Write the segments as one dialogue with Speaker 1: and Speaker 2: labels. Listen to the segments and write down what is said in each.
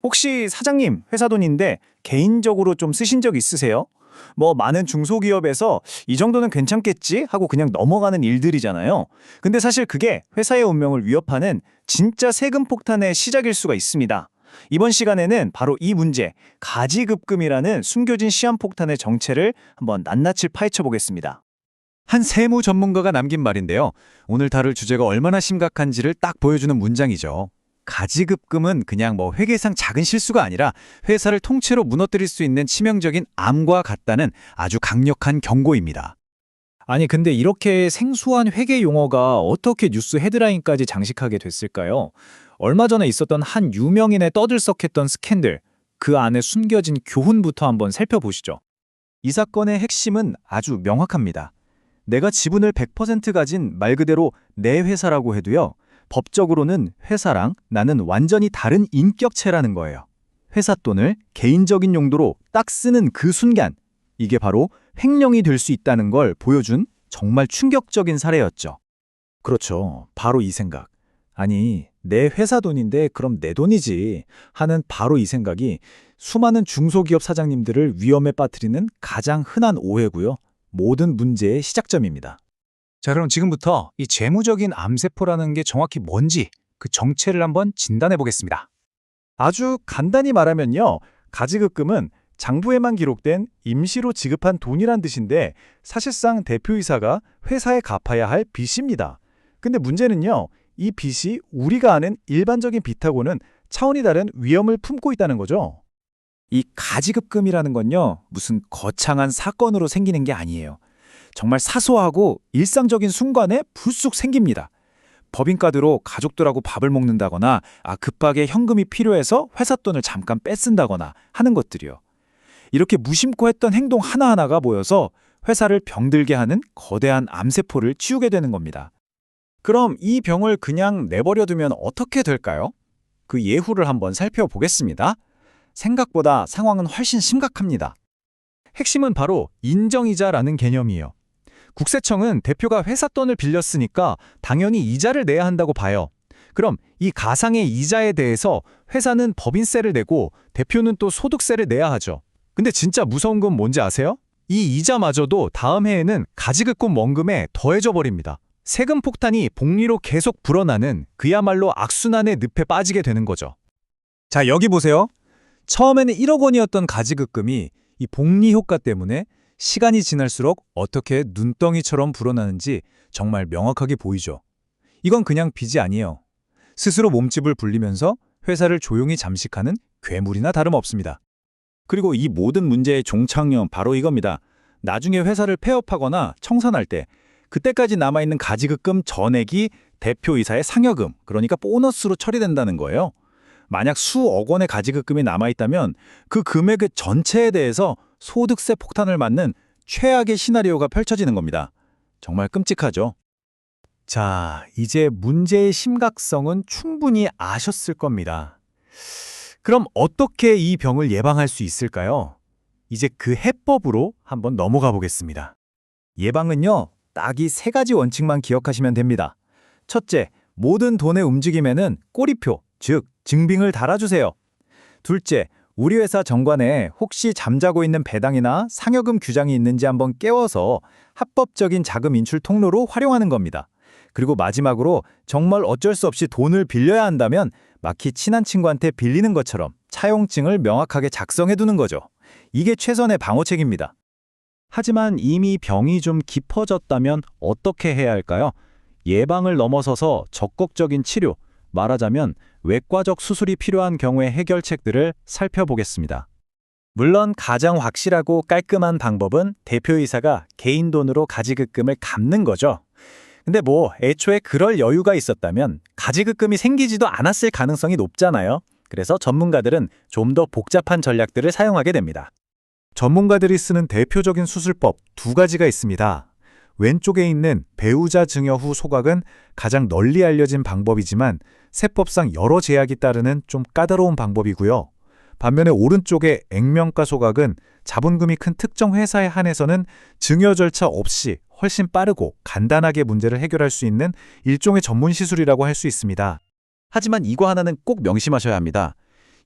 Speaker 1: 혹시 사장님, 회사 돈인데 개인적으로 좀 쓰신 적 있으세요? 뭐 많은 중소기업에서 이 정도는 괜찮겠지 하고 그냥 넘어가는 일들이잖아요. 근데 사실 그게 회사의 운명을 위협하는 진짜 세금 폭탄의 시작일 수가 있습니다. 이번 시간에는 바로 이 문제, 가지급금이라는 숨겨진 시한폭탄의 정체를 한번 낱낱이 파헤쳐 보겠습니다.
Speaker 2: 한 세무 전문가가 남긴 말인데요. 오늘 다룰 주제가 얼마나 심각한지를 딱 보여주는 문장이죠. 가지급금은 그냥 회계상 작은 실수가 아니라 회사를 통째로 무너뜨릴 수 있는 치명적인 암과 같다는 아주 강력한 경고입니다.
Speaker 3: 아니, 근데 이렇게 생소한 회계 용어가 어떻게 뉴스 헤드라인까지 장식하게 됐을까요? 얼마 전에 있었던 한 유명인의 떠들썩했던 스캔들, 그 안에 숨겨진 교훈부터 한번 살펴보시죠.
Speaker 2: 이 사건의 핵심은 아주 명확합니다. 내가 지분을 100% 가진 말 그대로 내 회사라고 해도요. 법적으로는 회사랑 나는 완전히 다른 인격체라는 거예요. 회사 돈을 개인적인 용도로 딱 쓰는 그 순간, 이게 바로 횡령이 될 수 있다는 걸 보여준 정말 충격적인 사례였죠.
Speaker 3: 그렇죠. 바로 이 생각. 아니, 내 회사 돈인데 그럼 내 돈이지 하는 바로 이 생각이 수많은 중소기업 사장님들을 위험에 빠뜨리는 가장 흔한 오해고요. 모든 문제의 시작점입니다. 자, 그럼 지금부터 이 재무적인 암세포라는 게 정확히 뭔지 그 정체를 한번 진단해 보겠습니다.
Speaker 1: 아주 간단히 말하면요. 가지급금은 장부에만 기록된 임시로 지급한 돈이란 뜻인데 사실상 대표이사가 회사에 갚아야 할 빚입니다. 근데 문제는요. 이 빚이 우리가 아는 일반적인 빚하고는 차원이 다른 위험을 품고 있다는 거죠.
Speaker 3: 이 가지급금이라는 건요, 무슨 거창한 사건으로 생기는 게 아니에요. 정말 사소하고 일상적인 순간에 불쑥 생깁니다. 법인카드로 가족들하고 밥을 먹는다거나 급하게 현금이 필요해서 회사 돈을 잠깐 뺏쓴다거나 하는 것들이요. 이렇게 무심코 했던 행동 하나하나가 모여서 회사를 병들게 하는 거대한 암세포를 치우게 되는 겁니다. 그럼 이 병을 그냥 내버려두면 어떻게 될까요? 그 예후를 한번 살펴보겠습니다. 생각보다 상황은 훨씬 심각합니다. 핵심은 바로 인정이자라는 개념이에요. 국세청은 대표가 회사 돈을 빌렸으니까 당연히 이자를 내야 한다고 봐요. 그럼 이 가상의 이자에 대해서 회사는 법인세를 내고 대표는 또 소득세를 내야 하죠. 근데 진짜 무서운 건 뭔지 아세요? 이 이자마저도 다음 해에는 가지급금 원금에 더해져 버립니다. 세금 폭탄이 복리로 계속 불어나는 그야말로 악순환의 늪에 빠지게 되는 거죠. 자, 여기 보세요. 처음에는 1억 원이었던 가지급금이 이 복리 효과 때문에 시간이 지날수록 어떻게 눈덩이처럼 불어나는지 정말 명확하게 보이죠. 이건 그냥 빚이 아니에요. 스스로 몸집을 불리면서 회사를 조용히 잠식하는 괴물이나 다름없습니다.
Speaker 1: 그리고 이 모든 문제의 종착역 바로 이겁니다. 나중에 회사를 폐업하거나 청산할 때 그때까지 남아있는 가지급금 전액이 대표이사의 상여금, 그러니까 보너스로 처리된다는 거예요. 만약 수억 원의 가지급금이 남아있다면 그 금액의 전체에 대해서 소득세 폭탄을 맞는 최악의 시나리오가 펼쳐지는 겁니다. 정말 끔찍하죠.
Speaker 3: 자, 이제 문제의 심각성은 충분히 아셨을 겁니다. 그럼 어떻게 이 병을 예방할 수 있을까요? 이제 그 해법으로 한번 넘어가 보겠습니다. 예방은요, 딱 이 세 가지 원칙만 기억하시면 됩니다. 첫째, 모든 돈의 움직임에는 꼬리표, 즉 증빙을 달아주세요. 둘째, 우리 회사 정관에 혹시 잠자고 있는 배당이나 상여금 규정이 있는지 한번 깨워서 합법적인 자금 인출 통로로 활용하는 겁니다. 그리고 마지막으로 정말 어쩔 수 없이 돈을 빌려야 한다면 마치 친한 친구한테 빌리는 것처럼 차용증을 명확하게 작성해두는 거죠. 이게 최선의 방어책입니다. 하지만 이미 병이 좀 깊어졌다면 어떻게 해야 할까요? 예방을 넘어서서 적극적인 치료, 말하자면 외과적 수술이 필요한 경우의 해결책들을 살펴보겠습니다. 물론 가장 확실하고 깔끔한 방법은 대표이사가 개인 돈으로 가지급금을 갚는 거죠. 근데 애초에 그럴 여유가 있었다면 가지급금이 생기지도 않았을 가능성이 높잖아요. 그래서 전문가들은 좀 더 복잡한 전략들을 사용하게 됩니다. 전문가들이 쓰는 대표적인 수술법 두 가지가 있습니다. 왼쪽에 있는 배우자 증여 후 소각은 가장 널리 알려진 방법이지만 세법상 여러 제약이 따르는 좀 까다로운 방법이고요. 반면에 오른쪽의 액면가 소각은 자본금이 큰 특정 회사에 한해서는 증여 절차 없이 훨씬 빠르고 간단하게 문제를 해결할 수 있는 일종의 전문 시술이라고 할 수 있습니다. 하지만 이거 하나는 꼭 명심하셔야 합니다.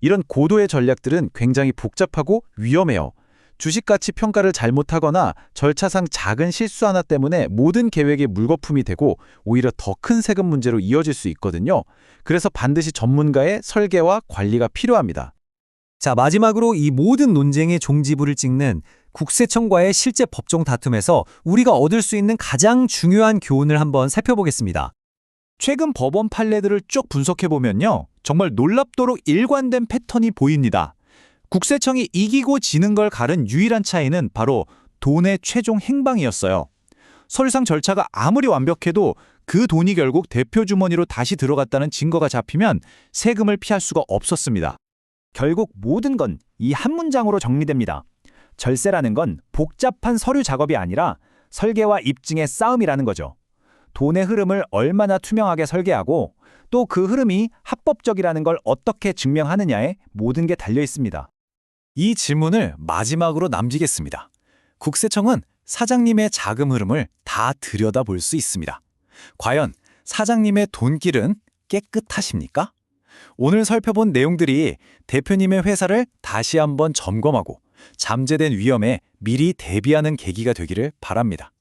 Speaker 2: 이런 고도의 전략들은 굉장히 복잡하고 위험해요. 주식 가치 평가를 잘못하거나 절차상 작은 실수 하나 때문에 모든 계획이 물거품이 되고 오히려 더 큰 세금 문제로 이어질 수 있거든요. 그래서 반드시 전문가의 설계와 관리가 필요합니다.
Speaker 3: 자, 마지막으로 이 모든 논쟁의 종지부를 찍는 국세청과의 실제 법정 다툼에서 우리가 얻을 수 있는 가장 중요한 교훈을 한번 살펴보겠습니다.
Speaker 1: 최근 법원 판례들을 쭉 분석해보면요. 정말 놀랍도록 일관된 패턴이 보입니다. 국세청이 이기고 지는 걸 가른 유일한 차이는 바로 돈의 최종 행방이었어요. 서류상 절차가 아무리 완벽해도 그 돈이 결국 대표 주머니로 다시 들어갔다는 증거가 잡히면 세금을 피할 수가 없었습니다.
Speaker 3: 결국 모든 건 이 한 문장으로 정리됩니다. 절세라는 건 복잡한 서류 작업이 아니라 설계와 입증의 싸움이라는 거죠. 돈의 흐름을 얼마나 투명하게 설계하고 또 그 흐름이 합법적이라는 걸 어떻게 증명하느냐에 모든 게 달려 있습니다. 이 질문을 마지막으로 남기겠습니다. 국세청은 사장님의 자금 흐름을 다 들여다볼 수 있습니다. 과연 사장님의 돈길은 깨끗하십니까? 오늘 살펴본 내용들이 대표님의 회사를 다시 한번 점검하고 잠재된 위험에 미리 대비하는 계기가 되기를 바랍니다.